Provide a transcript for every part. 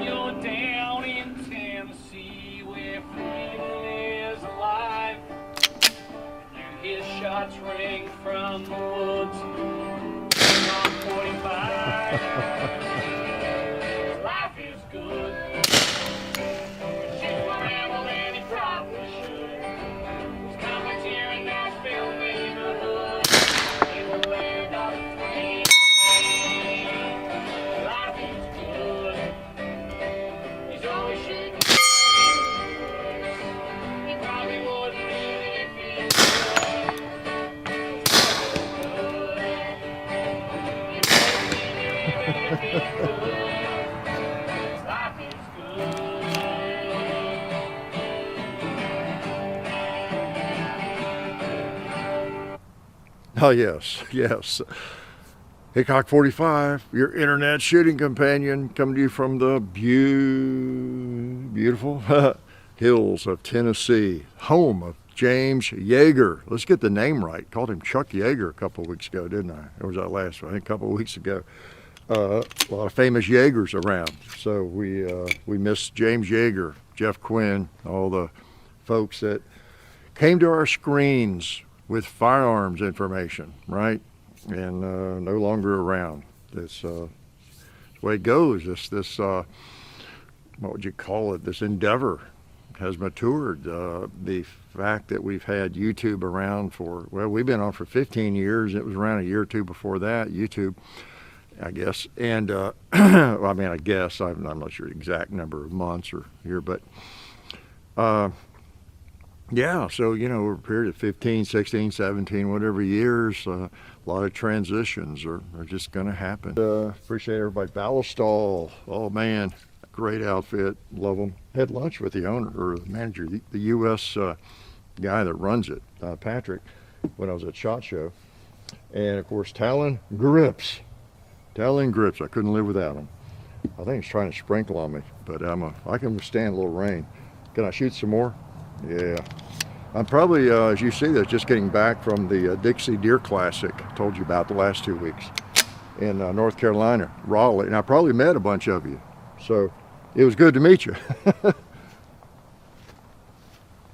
you're down in Tennessee where freedom is alive. You hear shots ring from the woods on 45. Life is good. She's forever and he probably should. There's comments here in Nashville neighborhood. In the land of the free. Life is good. He's always shaking. He probably wouldn't live if he could. Life is good. Oh, yes, yes. Hickok 45, your internet shooting companion, coming to you from the beautiful hills of Tennessee, home of James Yeager. Let's get the name right. Called him Chuck Yeager a couple of weeks ago, didn't I? Or was that last one? I think a couple of weeks ago. A lot of famous Yeagers around. So we miss James Yeager, Jeff Quinn, all the folks that came to our screens with firearms information, right? And no longer around. This the way it goes. This what would you call it? This endeavor has matured. The fact that we've had YouTube around for, well, we've been on for 15 years. It was around a year or two before that, YouTube, I guess. And well, I mean, I guess I'm not sure the exact number of months or year, but yeah, so, you know, we're a period of 15, 16, 17, whatever years. A lot of transitions are just going to happen. Appreciate everybody. Ballastall, oh man, great outfit, love them. Had lunch with the owner or the manager, the U.S. Guy that runs it, Patrick, when I was at SHOT Show. And of course, Talon Grips. Talon Grips, I couldn't live without them. I think he's trying to sprinkle on me, but I can withstand a little rain. Can I shoot some more? Yeah. I'm probably, as you see, just getting back from the Dixie Deer Classic I told you about the last 2 weeks in North Carolina, Raleigh. And I probably met a bunch of you. So it was good to meet you.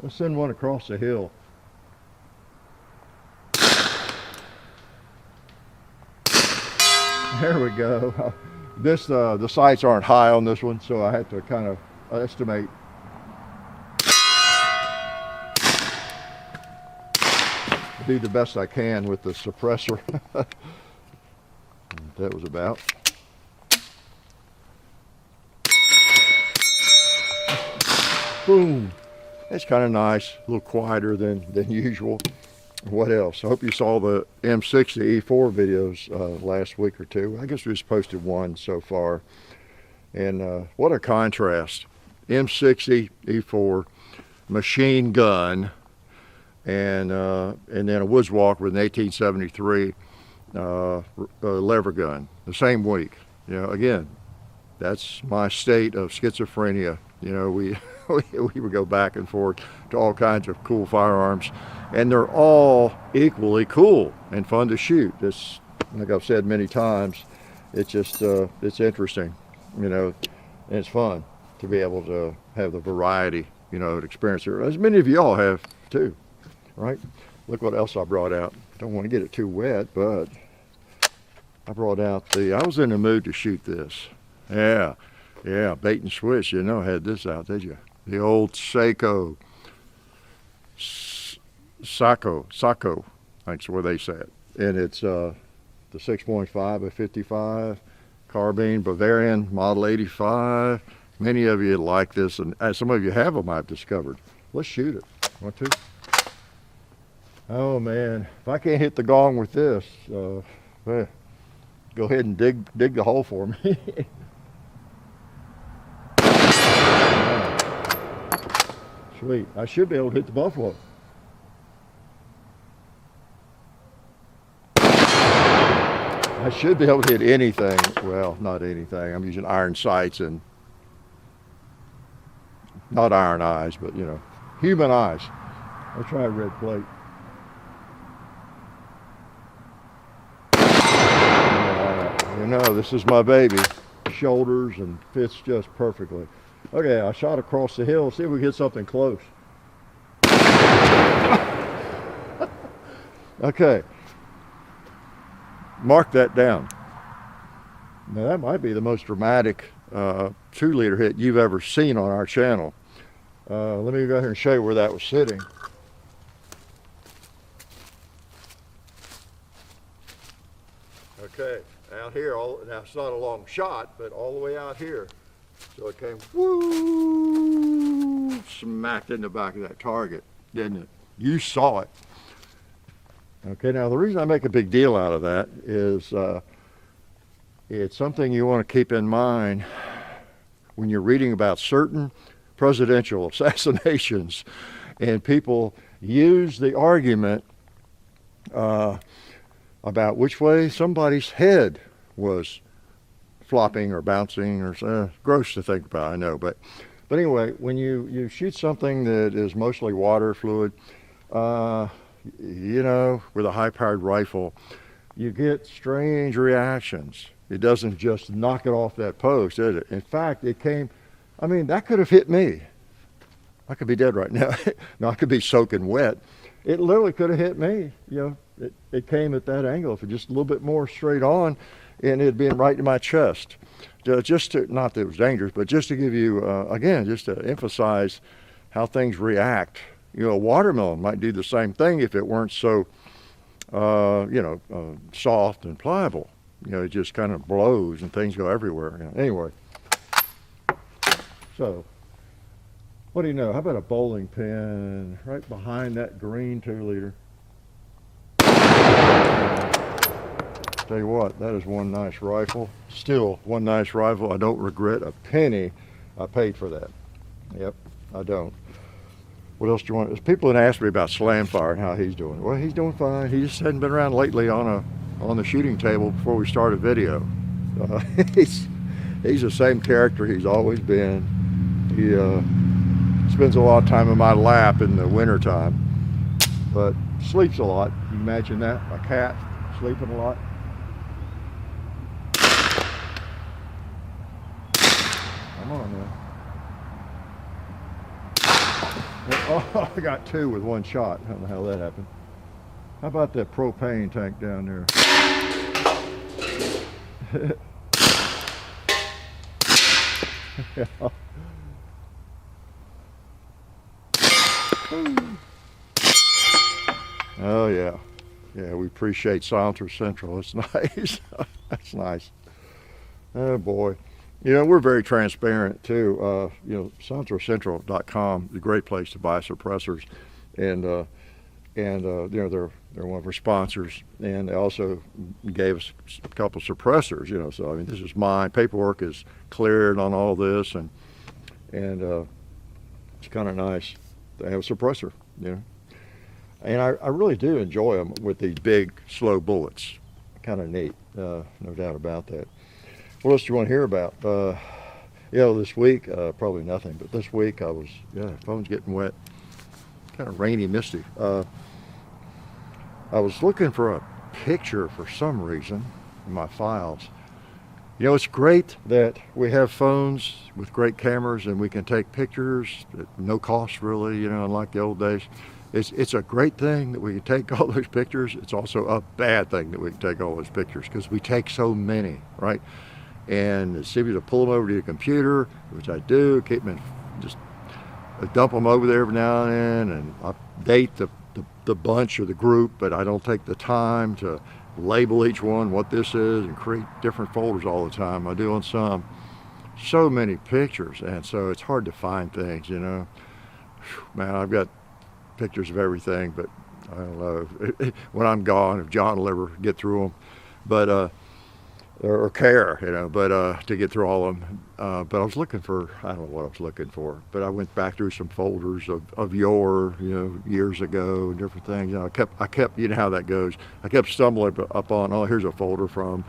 Let's send one across the hill. There we go. This the sights aren't high on this one, so I had to kind of estimate. Do the best I can with the suppressor. That was about. Boom. That's kind of nice, a little quieter than usual. What else? I hope you saw the M60 E4 videos last week or two. I guess we just posted one so far. And what a contrast. M60 E4 machine gun. And then a Woods Walker with an 1873 lever gun the same week. You know, again, that's my state of schizophrenia. You know, we would go back and forth to all kinds of cool firearms, and they're all equally cool and fun to shoot. It's, like I've said many times, it's just it's interesting, you know, and it's fun to be able to have the variety, you know, to experience it, as many of you all have too. Right? Look what else I brought out. Don't want to get it too wet, but I brought out I was in the mood to shoot this. Yeah, bait and switch. You know, I had this out, did you? The old Sako, I think's where they say it. And it's the 6.5 by 55 carbine Bavarian Model 85. Many of you like this, and some of you have them, I've discovered. Let's shoot it. Want to? Oh man, if I can't hit the gong with this, well, go ahead and dig the hole for me. Sweet, I should be able to hit the buffalo. I should be able to hit anything. Well, not anything. I'm using iron sights and not iron eyes, but you know, human eyes. I'll try a red plate. You know, this is my baby. shoulders and fits just perfectly. Okay, I shot across the hill. See if we get something close. Okay, mark that down. Now that might be the most dramatic 2-liter hit you've ever seen on our channel. Let me go ahead and show you where that was sitting. Okay, out here, now it's not a long shot, but all the way out here. So it came, whoo, smacked in the back of that target, didn't it? You saw it. Okay, now the reason I make a big deal out of that is it's something you want to keep in mind when you're reading about certain presidential assassinations, and people use the argument about which way somebody's head was flopping or bouncing, or gross to think about, I know, but anyway, when you shoot something that is mostly water fluid, you know, with a high-powered rifle, you get strange reactions. It doesn't just knock it off that post, does it? In fact, it came, I mean, that could have hit me. I could be dead right now. No, I could be soaking wet. It literally could have hit me. You know, it came at that angle. If it just a little bit more straight on, and it'd been right in my chest. Just to, not that it was dangerous, but just to give you, again, just to emphasize how things react. You know, a watermelon might do the same thing if it weren't so, you know, soft and pliable. You know, it just kind of blows and things go everywhere. You know. Anyway, so what do you know? How about a bowling pin right behind that green 2-liter? Tell you what, that is one nice rifle. Still one nice rifle. I don't regret a penny I paid for that. Yep, I don't. What else do you want? There's people that ask me about Slamfire and how he's doing. Well, he's doing fine. He just hadn't been around lately on the shooting table before we started video. He's the same character he's always been. He spends a lot of time in my lap in the wintertime, but sleeps a lot. You can imagine that? A cat sleeping a lot. Come on now. Oh, I got 2 with one shot. I don't know how that happened. How about that propane tank down there? Yeah. Oh yeah. Yeah, we appreciate Silencer Central. It's nice. That's nice. Oh boy. You know, we're very transparent too. You know, silencercentral.com is a great place to buy suppressors, and you know, they're one of our sponsors, and they also gave us a couple of suppressors. You know, so I mean, this is mine. Paperwork is cleared on all this, and it's kind of nice to have a suppressor. You know, and I really do enjoy them with these big, slow bullets. Kind of neat, no doubt about that. What else do you want to hear about? You know, this week, probably nothing, but this week I was, phone's getting wet, kind of rainy, misty. I was looking for a picture for some reason in my files. You know, it's great that we have phones with great cameras and we can take pictures at no cost really, you know, unlike the old days. It's a great thing that we can take all those pictures. It's also a bad thing that we can take all those pictures because we take so many, right? And it's easy to pull them over to your computer, which I do, keep them in, just dump them over there every now and then, and update the bunch or the group, but I don't take the time to label each one what this is and create different folders all the time. I do on some. So many pictures, and so it's hard to find things, you know. Man, I've got pictures of everything, but I don't know when I'm gone if John will ever get through them, but or care, you know, but to get through all of them. But I was looking for, I don't know what I was looking for, but I went back through some folders of yore, you know, years ago, and different things. You know, I kept, you know how that goes. I kept stumbling up on, oh, here's a folder from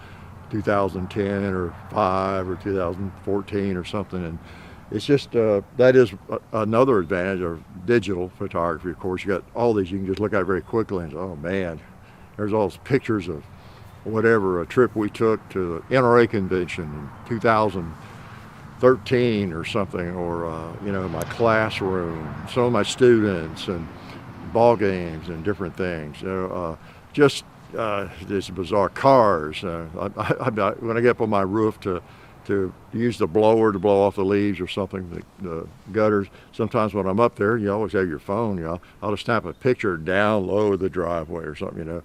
2010 or 5 or 2014 or something, and it's just that is another advantage of digital photography. Of course, you got all these, you can just look at it very quickly and say, oh man, there's all those pictures of whatever, a trip we took to the NRA convention in 2013 or something, or my classroom, some of my students, and ball games and different things. Just these bizarre cars. When I get up on my roof to use the blower to blow off the leaves or something, the gutters. Sometimes when I'm up there, you always have your phone. I'll just snap a picture down low the driveway or something, or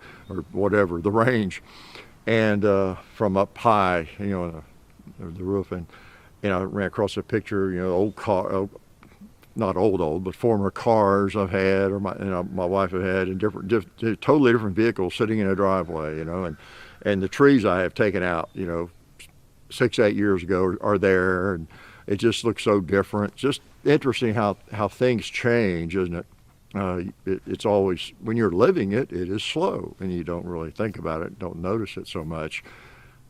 whatever, the range, and from up high, the roof, and I ran across a picture, old car, not old, but former cars I've had, or my wife had, and totally different vehicles sitting in a driveway, and the trees I have taken out, 6-8 years ago are there, and it just looks so different. Just interesting how things change, isn't it? It's always, when you're living it is slow, and you don't really think about it, don't notice it so much.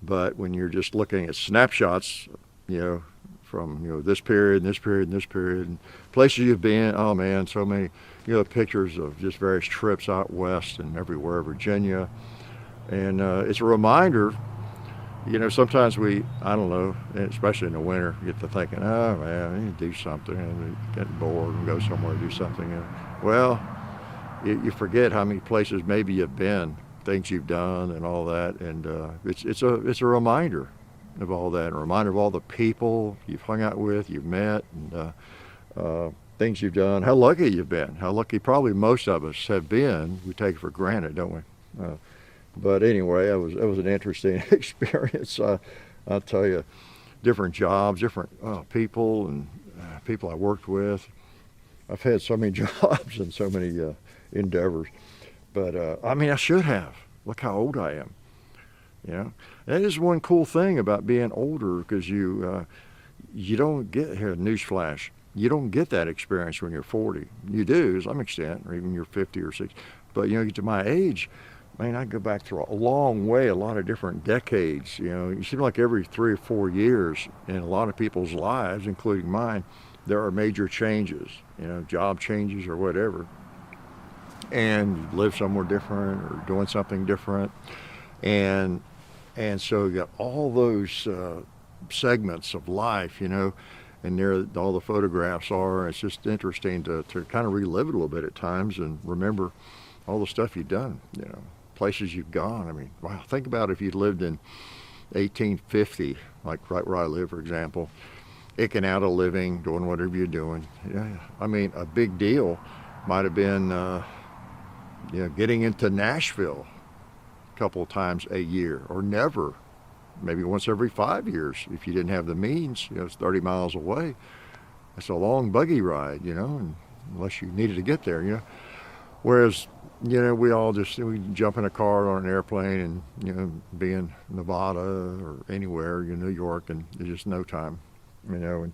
But when you're just looking at snapshots, from this period and this period and this period, and places you've been, oh man, so many, pictures of just various trips out west and everywhere, Virginia, and it's a reminder. Sometimes I don't know, especially in the winter, get to thinking, oh man, I need to do something, and get bored and go somewhere to do something. Well, you forget how many places maybe you've been, things you've done, and all that, and it's a reminder of all that, a reminder of all the people you've hung out with, you've met, and things you've done, how lucky you've been, how lucky probably most of us have been. We take it for granted, don't we? But anyway, that was an interesting experience. I'll tell you, different jobs, different people, and people I worked with. I've had so many jobs and so many endeavors. But I should have. Look how old I am. That is one cool thing about being older, because you don't get, here, newsflash, you don't get that experience when you're 40. You do to some extent, or even you're 50 or 60. But to my age, I go back through a long way, a lot of different decades. You seem like every 3 or 4 years in a lot of people's lives, including mine, there are major changes, job changes or whatever. And you live somewhere different or doing something different. And so you got all those segments of life, and there all the photographs are. It's just interesting to kind of relive it a little bit at times and remember all the stuff you've done, places you've gone. Wow, think about if you'd lived in 1850, like right where I live, for example, eking out a living, doing whatever you're doing. A big deal might have been, getting into Nashville a couple of times a year, or never, maybe once every 5 years if you didn't have the means. It's 30 miles away. It's a long buggy ride, unless you needed to get there, Whereas, we all we jump in a car or an airplane and, be in Nevada or anywhere, New York, and there's just no time, and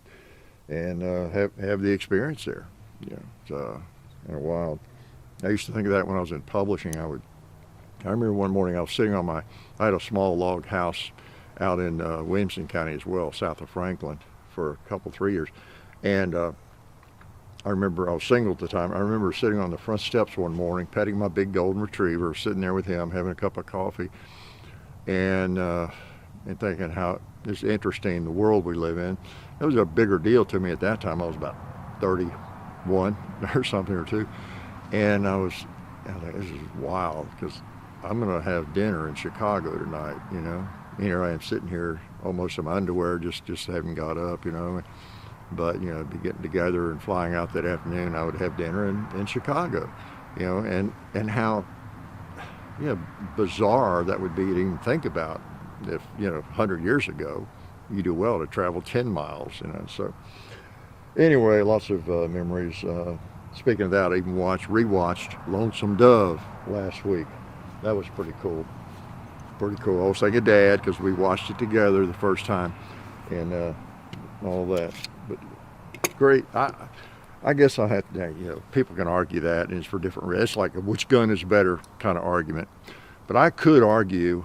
have the experience there. It's kind of wild. I used to think of that when I was in publishing. I remember one morning I was sitting I had a small log house out in Williamson County as well, south of Franklin, for 3 years. And I remember I was single at the time. I remember sitting on the front steps one morning, petting my big golden retriever, sitting there with him, having a cup of coffee, and thinking how it's interesting, the world we live in. It was a bigger deal to me at that time. I was about 31 or something, or two. And I was like, this is wild, because I'm going to have dinner in Chicago tonight, Here I am sitting here almost in my underwear, just haven't got up, But, be getting together and flying out that afternoon. I would have dinner in Chicago, and how, bizarre that would be to even think about if, 100 years ago, you do well to travel 10 miles, So anyway, lots of memories. Speaking of that, I even rewatched Lonesome Dove last week. That was pretty cool. Pretty cool. I was thinking Dad, because we watched it together the first time, and all that. But great. I guess I have to, people can argue that, and it's for different reasons. It's like a which gun is better kind of argument. But I could argue,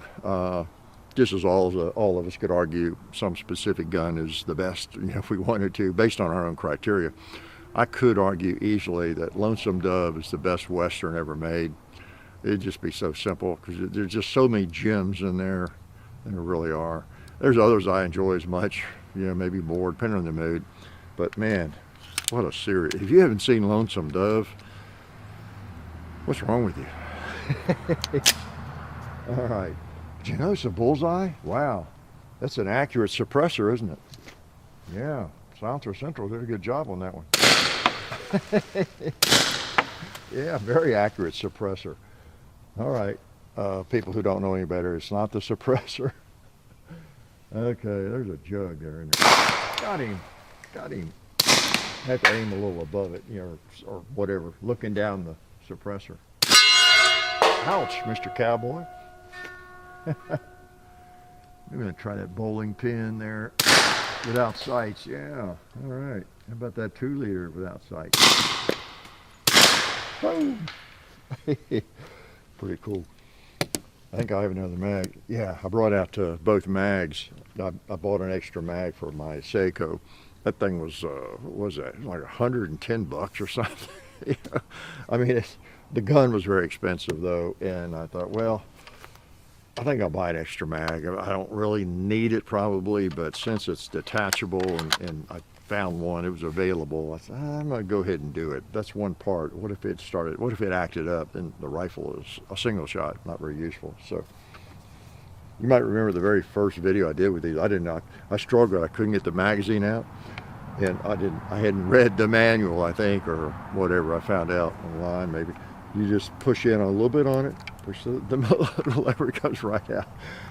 just as all of us could argue, some specific gun is the best, if we wanted to, based on our own criteria. I could argue easily that Lonesome Dove is the best Western ever made. It'd just be so simple because there's just so many gems in there. There really are. There's others I enjoy as much, maybe more, depending on the mood. But man, what a series. If you haven't seen Lonesome Dove, what's wrong with you? All right. Did you notice a bullseye? Wow. That's an accurate suppressor, isn't it? Yeah. Silencer Central did a good job on that one. Yeah, very accurate suppressor. All right. People who don't know any better, it's not the suppressor. Okay, there's a jug there in there. Got him. Got him. Have to aim a little above it, or whatever, looking down the suppressor. Ouch, Mr. Cowboy. I'm going to try that bowling pin there without sights. Yeah, all right. How about that 2 liter without sights? Boom. Pretty cool. I think I have another mag. Yeah, I brought out both mags. I bought an extra mag for my Seiko. That thing was, what was that? It was like $110 or something. I mean, the gun was very expensive though, and I thought, well, I think I'll buy an extra mag. I don't really need it probably, but since it's detachable and I found one, it was available, I thought, I'm gonna go ahead and do it. That's one part. What if it acted up? Then the rifle is a single shot, not very useful. So you might remember the very first video I did with these. I struggled, I couldn't get the magazine out. And I hadn't read the manual, I think, or whatever. I found out online, maybe. You just push in a little bit on it, push the lever, it comes right out.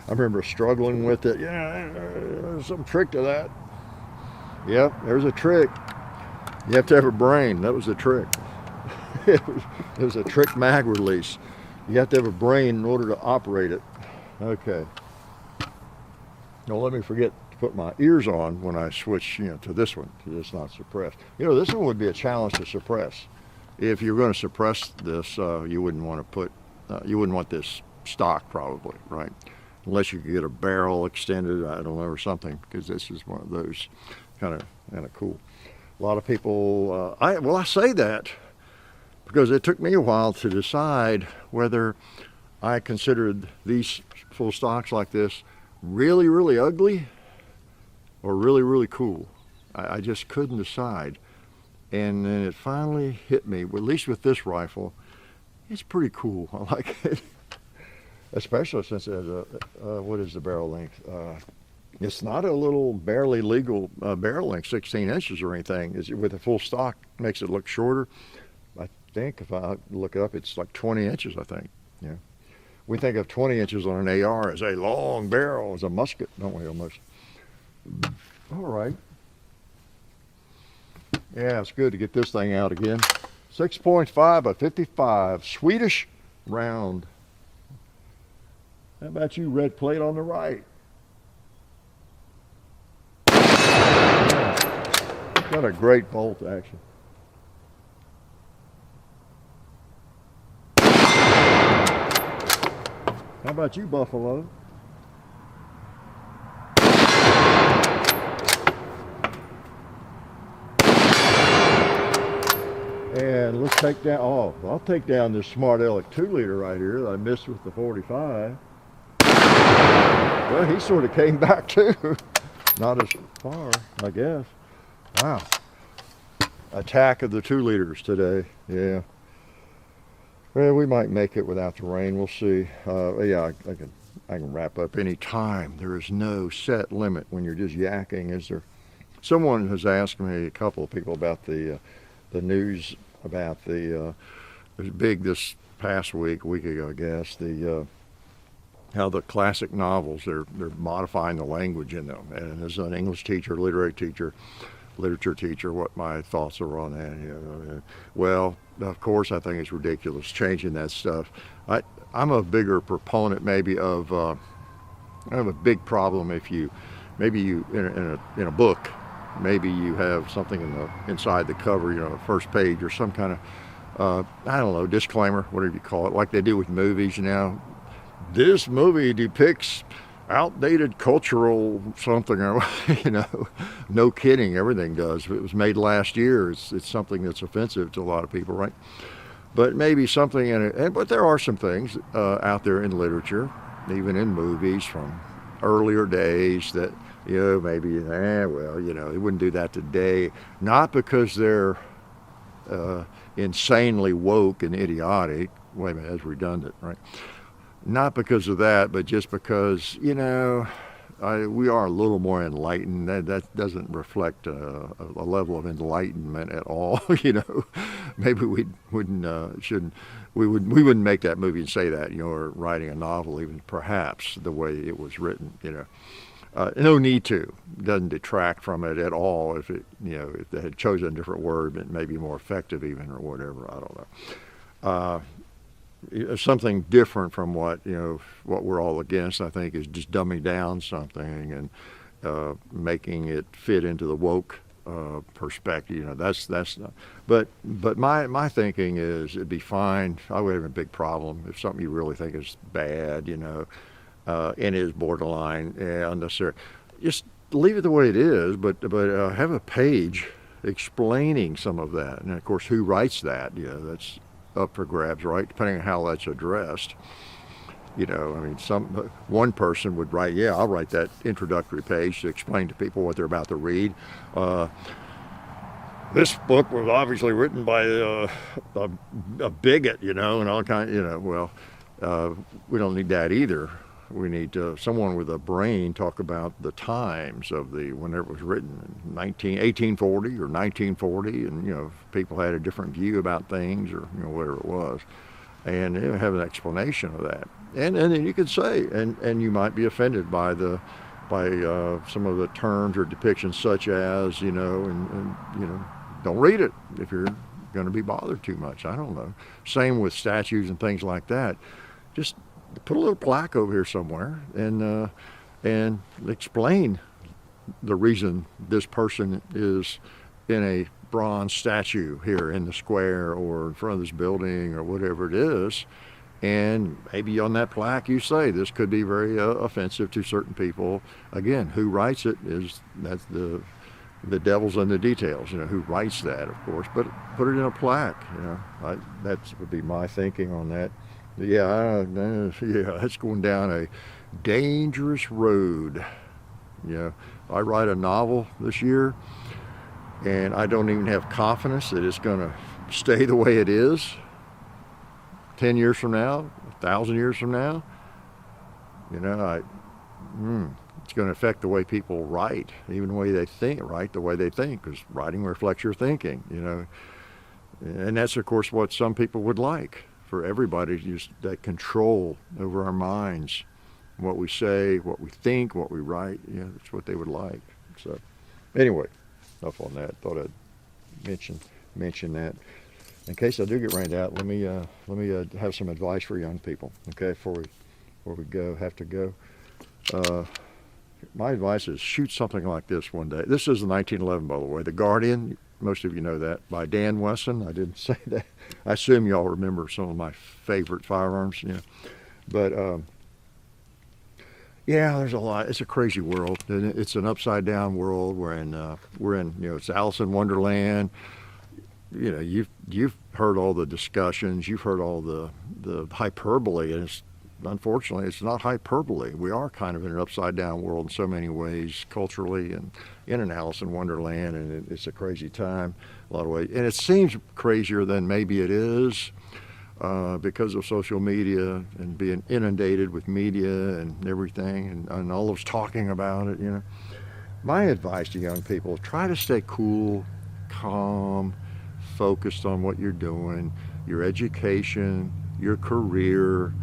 I remember struggling with it. Yeah, there's some trick to that. Yep, there's a trick. You have to have a brain. That was the trick. It was a trick mag release. You have to have a brain in order to operate it. Okay. Don't let me forget to put my ears on when I switch, to this one, because it's not suppressed. This one would be a challenge to suppress. If you're going to suppress this, you wouldn't want this stock probably, right? Unless you could get a barrel extended, I don't know, or something, because this is one of those kind of cool. A lot of people, I say that because it took me a while to decide whether I considered these full stocks like this really, really ugly or really, really cool. I just couldn't decide. And then it finally hit me, at least with this rifle, it's pretty cool. I like it. Especially since it has what is the barrel length? It's not a little barely legal barrel length, 16 inches or anything. With a full stock, makes it look shorter. I think if I look it up, it's like 20 inches, I think. Yeah. We think of 20 inches on an AR as a long barrel, as a musket, don't we, almost? All right. Yeah, it's good to get this thing out again. 6.5 by 55, Swedish round. How about you, red plate on the right? Got a great bolt action. How about you, Buffalo? And let's take down, I'll take down this Smart Aleck 2 liter right here that I missed with the 45. Well, he sort of came back too. Not as far, I guess. Wow. Attack of the 2 liters today, yeah. Well, we might make it without the rain, we'll see. Yeah, I can wrap up any time. There is no set limit when you're just yakking, is there? Someone has asked me, a couple of people, about the news about it was big this past week, a week ago, I guess, how the classic novels, they're modifying the language in them. And as an English teacher, literature teacher, what my thoughts are on that. Well, of course, I think it's ridiculous changing that stuff. I'm a bigger proponent maybe of, I have a big problem if in a book, maybe you have something inside the cover, first page or some kind of, I don't know, disclaimer, whatever you call it, like they do with movies now. This movie depicts outdated cultural something, or no kidding, everything does. It was made last year. It's something that's offensive to a lot of people, right? but maybe something in it. But there are some things out there in literature, even in movies from earlier days that, maybe, well, they wouldn't do that today. Not because they're insanely woke and idiotic. Wait a minute, that's redundant, right? Not because of that, but just because, we are a little more enlightened. That doesn't reflect a level of enlightenment at all. Maybe we wouldn't make that movie and say that, or writing a novel, even perhaps the way it was written. No need to. Doesn't detract from it at all. If they had chosen a different word, it may be more effective even, or whatever. I don't know. Something different from what we're all against, I think, is just dumbing down something and making it fit into the woke perspective. That's not. But my thinking is it'd be fine. I would have a big problem if something you really think is bad, and is borderline unnecessary. Just leave it the way it is, but have a page explaining some of that. And of course, who writes that? That's up for grabs, right? Depending on how that's addressed. One person would write, I'll write that introductory page to explain to people what they're about to read. This book was obviously written by a bigot, and all kinds, we don't need that either. We need someone with a brain talk about the times of whenever it was written, 1840 or 1940, and people had a different view about things, or whatever it was, and have an explanation of that. And then you could say, and you might be offended by some of the terms or depictions, such as don't read it if you're going to be bothered too much. I don't know. Same with statues and things like that. Just put a little plaque over here somewhere and explain the reason this person is in a bronze statue here in the square or in front of this building or whatever it is. And maybe on that plaque you say this could be very offensive to certain people. Again, who writes it that's the devil's in the details. Who writes that, of course, but put it in a plaque. That would be my thinking on that. Yeah, that's going down a dangerous road. I write a novel this year, and I don't even have confidence that it's going to stay the way it is 10 years from now, 1,000 years from now. It's going to affect the way people write, even the way they think, because writing reflects your thinking, And that's, of course, what some people would like. For everybody to use that control over our minds, what we say, what we think, what we write. That's what they would like. So, anyway, enough on that. Thought I'd mention that. In case I do get rained out, let me have some advice for young people. Okay, before we have to go. My advice is shoot something like this one day. This is 1911, by the way. The Guardian. Most of you know that, by Dan Wesson. I didn't say that. I assume you all remember some of my favorite firearms, But, there's a lot. It's a crazy world. It's an upside-down world. We're in, it's Alice in Wonderland. You've heard all the discussions. You've heard all the hyperbole, and unfortunately, it's not hyperbole. We are kind of in an upside-down world in so many ways, culturally, and in an Alice in Wonderland, and it's a crazy time, a lot of ways. And it seems crazier than maybe it is because of social media and being inundated with media and everything, and all those talking about it, My advice to young people, try to stay cool, calm, focused on what you're doing, your education, your career.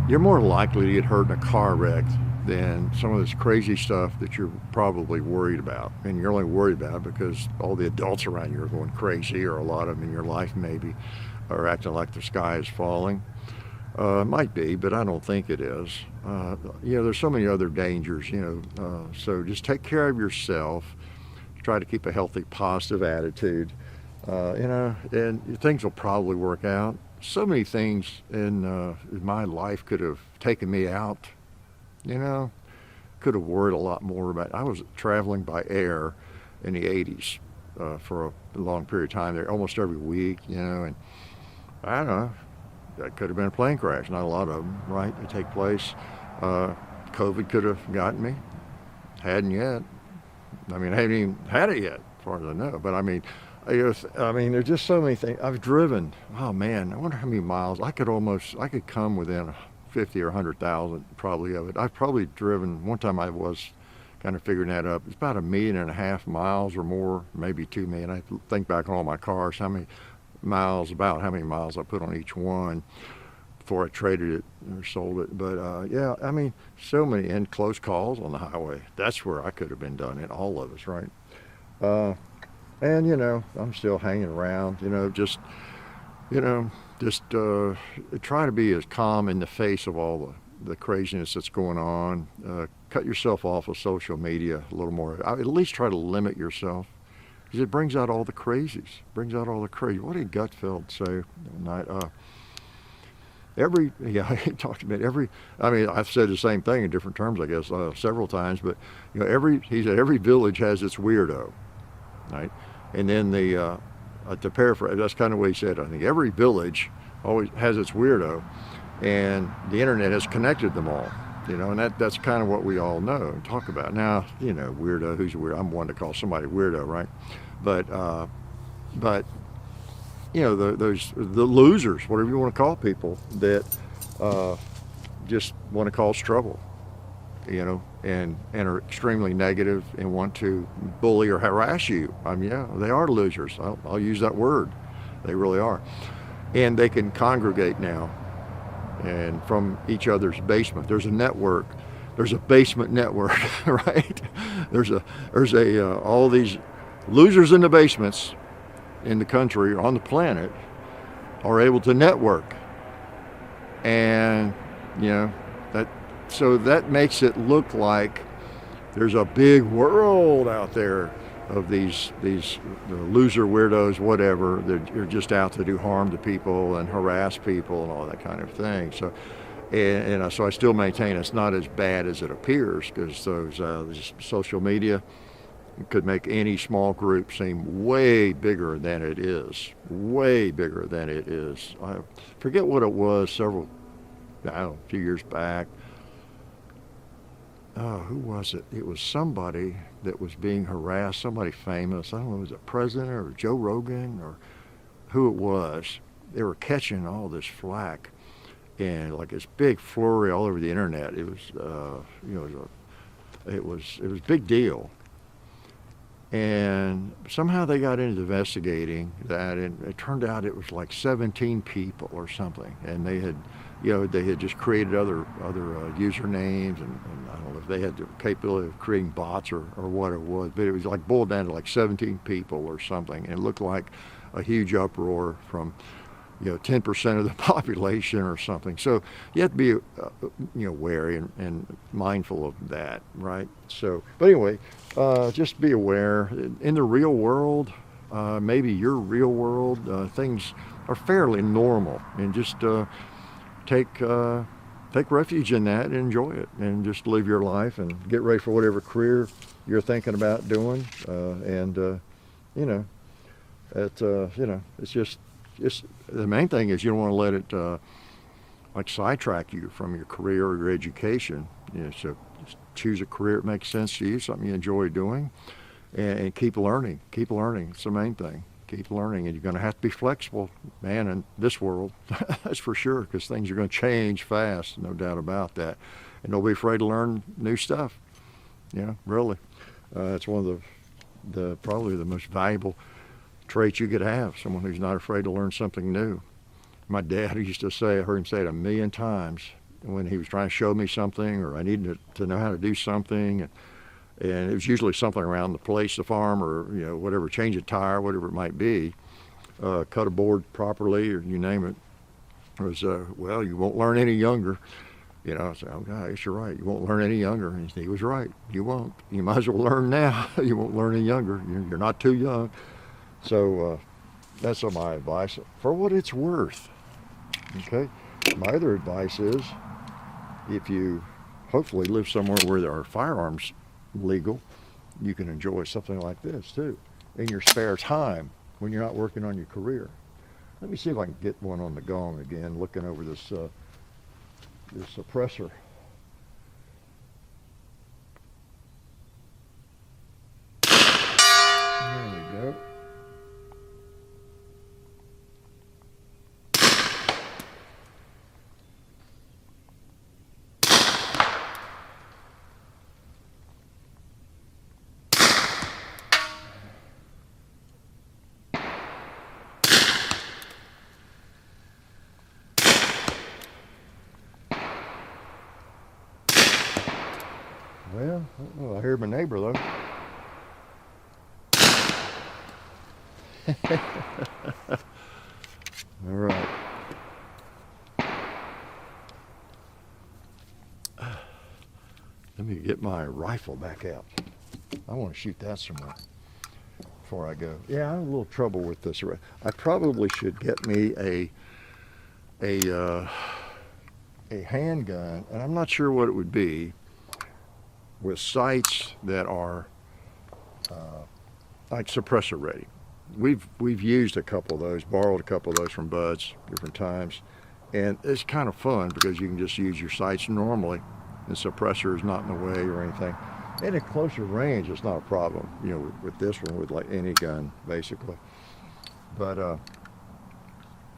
You're more likely to get hurt in a car wreck than some of this crazy stuff that you're probably worried about. And you're only worried about it because all the adults around you are going crazy, or a lot of them in your life maybe are acting like the sky is falling. Might be, but I don't think it is. There's so many other dangers, so just take care of yourself. Try to keep a healthy, positive attitude. And things will probably work out. So many things in my life could have taken me out, could have worried a lot more about it. I was traveling by air in the 80s, for a long period of time there, almost every week, and I don't know, that could have been a plane crash. Not a lot of them, right? They take place. COVID could have gotten me. Hadn't yet. I mean, I haven't even had it yet, as far as I know. But I mean, there's just so many things. I've driven. Oh man, I wonder how many miles. I could come within 50 or 100,000 probably of it. I've probably driven. One time I was kind of figuring that up. It's about 1.5 million miles or more, maybe 2 million. I think back on all my cars, how many miles I put on each one before I traded it or sold it. But yeah, I mean, so many, and close calls on the highway. That's where I could have been done, and all of us, right? And I'm still hanging around, just try to be as calm in the face of all the craziness that's going on. Cut yourself off of social media a little more. At least try to limit yourself, because it brings out all the crazies. What did Gutfeld say that night? He talked about I've said the same thing in different terms, I guess, several times, but he said every village has its weirdo, right? And then to paraphrase, that's kind of what he said. I think every village always has its weirdo, and the internet has connected them all, and that's kind of what we all know and talk about. Now, weirdo, who's weird? I'm one to call somebody weirdo, right? But the losers, whatever you want to call people, that just want to cause trouble, and are extremely negative and want to bully or harass you. Yeah, they are losers. I'll use that word. They really are. And they can congregate now, and from each other's basement. There's a network. There's a basement network, right? There's all these losers in the basements in the country or on the planet are able to network, and so that makes it look like there's a big world out there of these the loser weirdos, whatever. They're just out to do harm to people and harass people and all that kind of thing. So so I still maintain it's not as bad as it appears, because those social media could make any small group seem way bigger than it is. Way bigger than it is. I forget what it was a few years back. Oh, who was it? It was somebody that was being harassed, somebody famous. I don't know, was it President or Joe Rogan or who it was. They were catching all this flack, and like this big flurry all over the internet. It was, it was a big deal. And somehow they got into investigating that, and it turned out it was like 17 people or something, and they had just created other usernames, and I don't know if they had the capability of creating bots or what it was, but it was like boiled down to like 17 people or something, and it looked like a huge uproar from 10% of the population or something. So you have to be wary and mindful of that, right? So, but anyway, just be aware. In the real world, maybe your real world, things are fairly normal, and just take refuge in that and enjoy it, and just live your life and get ready for whatever career you're thinking about doing. It's just the main thing is you don't want to let it like sidetrack you from your career or your education. So just choose a career that makes sense to you, something you enjoy doing, and keep learning. Keep learning. It's the main thing. Keep learning, and you're going to have to be flexible, man, in this world. That's for sure, because things are going to change fast, no doubt about that. And don't be afraid to learn new stuff. Really. It's one of the probably the most valuable trait you could have, someone who's not afraid to learn something new. My dad used to say, I heard him say it 1,000,000 times when he was trying to show me something, or I needed to know how to do something, and it was usually something around the place, the farm, or whatever, change a tire, whatever it might be, cut a board properly, or you name it. It was, well, you won't learn any younger. I said, oh, God, I guess you're right. You won't learn any younger. And he was right. You won't. You might as well learn now. You won't learn any younger. You're not too young. So that's my advice, for what it's worth. Okay. My other advice is, if you hopefully live somewhere where there are firearms legal, you can enjoy something like this too. in your spare time when you're not working on your career. Let me see if I can get one on the gong again, looking over this this suppressor. There we go. Well, I hear my neighbor though. All right. Let me get my rifle back out. I want to shoot that somewhere before I go. Yeah, I have a little trouble with this. I probably should get me a handgun, and I'm not sure what it would be, with sights that are like suppressor ready. We've used a couple of those, borrowed a couple of those from buds different times, and it's kind of fun because you can just use your sights normally. The suppressor is not in the way or anything. And at closer range, it's not a problem. You know, with this one, with like any gun, basically. But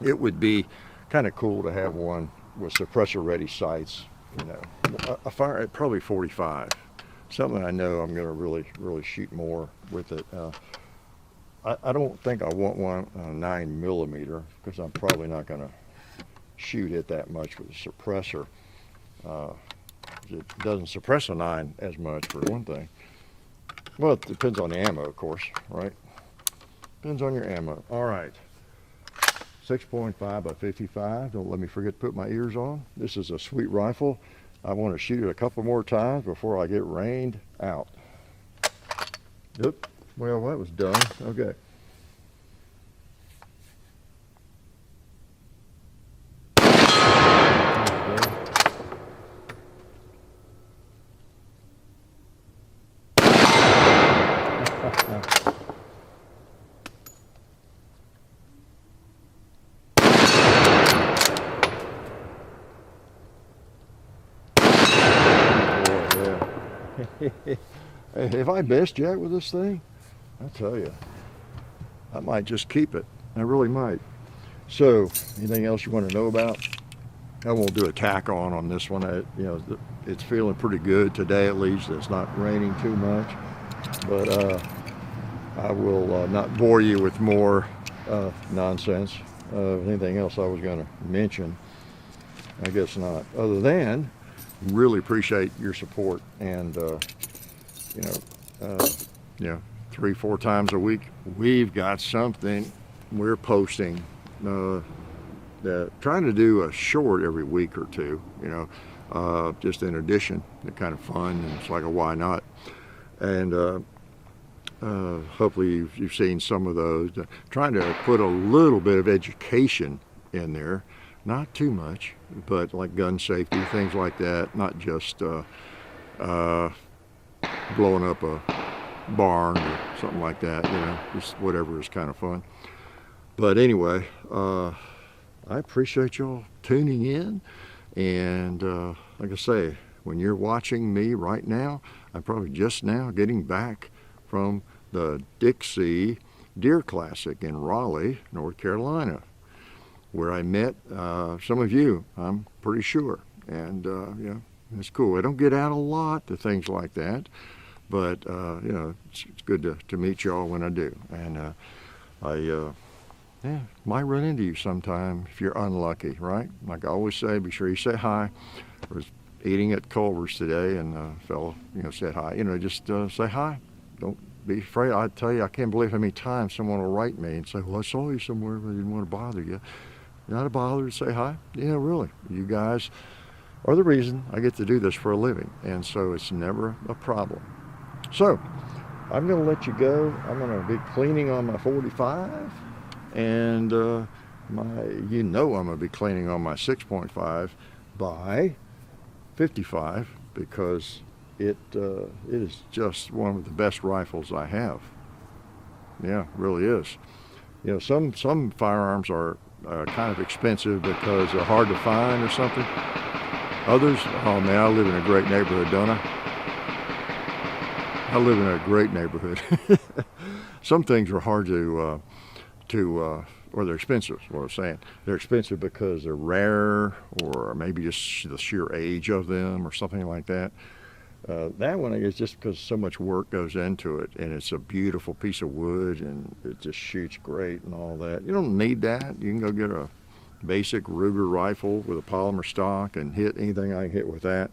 it would be kind of cool to have one with suppressor-ready sights. You know, a fire at probably 45. Something I know I'm going to really shoot more with it. I don't think I want one 9mm because I'm probably not going to shoot it that much with a suppressor. It doesn't suppress a 9 as much, for one thing. Well, it depends on the ammo, of course, right? Depends on your ammo. All right. 6.5 by 55. Don't let me forget to put my ears on. This is a sweet rifle. I want to shoot it a couple more times before I get rained out. Yep. Well, that was done. Okay. If I best jack with this thing, I tell you, I might just keep it. I really might. So, anything else you want to know about? I won't do a tack on this one. You know, it's feeling pretty good today, at least. It's not raining too much. But I will not bore you with more nonsense. Anything else I was going to mention? I guess not. Other than, really appreciate your support, and you know, 3-4 times a week we've got something we're posting. Trying to do a short every week or two, you know, just in addition. They're kind of fun, and it's like a why not. And hopefully you've seen some of those. Trying to put a little bit of education in there, not too much, but like gun safety, things like that. Not just blowing up a barn or something like that, you know, just whatever is kind of fun. But anyway, I appreciate y'all tuning in, and like I say, when you're watching me right now, I'm probably just now getting back from the Dixie Deer Classic in Raleigh, North Carolina, where I met some of you, I'm pretty sure. And you know, it's cool. I don't get out a lot to things like that, but you know, it's good to meet y'all when I do. And yeah, might run into you sometime if you're unlucky, right? Like I always say, be sure you say hi. I was eating at Culver's today, and a fellow, you know, said hi. You know, just say hi. Don't be afraid. I tell you, I can't believe how many times someone will write me and say, well, I saw you somewhere, but I didn't want to bother you. Not a bother to say hi. Yeah, really. You guys are the reason I get to do this for a living, and so it's never a problem. So I'm going to let you go. I'm going to be cleaning on my 45, and you know, I'm going to be cleaning on my 6.5 by 55, because it is just one of the best rifles I have. Yeah, it really is. You know, some firearms are kind of expensive because they're hard to find or something. Others, oh man, I live in a great neighborhood, don't I? I live in a great neighborhood. Some things are hard or they're expensive, is what I'm saying. They're expensive because they're rare or maybe just the sheer age of them or something like that. That one is just because so much work goes into it, and it's a beautiful piece of wood, and it just shoots great and all that. You don't need that. You can go get a basic Ruger rifle with a polymer stock and hit anything I can hit with that.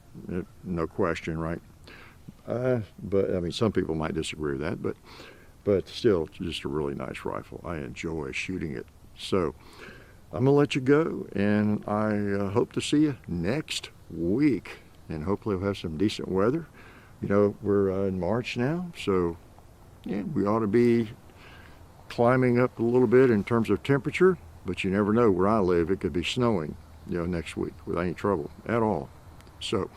No question, right? But I mean, some people might disagree with that, but still, it's just a really nice rifle. I enjoy shooting it. So I'm gonna let you go, and I hope to see you next week. And hopefully we'll have some decent weather. You know, we're in March now, so yeah, we ought to be climbing up a little bit in terms of temperature, but you never know. Where I live, it could be snowing, you know, next week without any trouble at all. So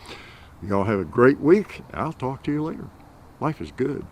y'all have a great week. I'll talk to you later. Life is good.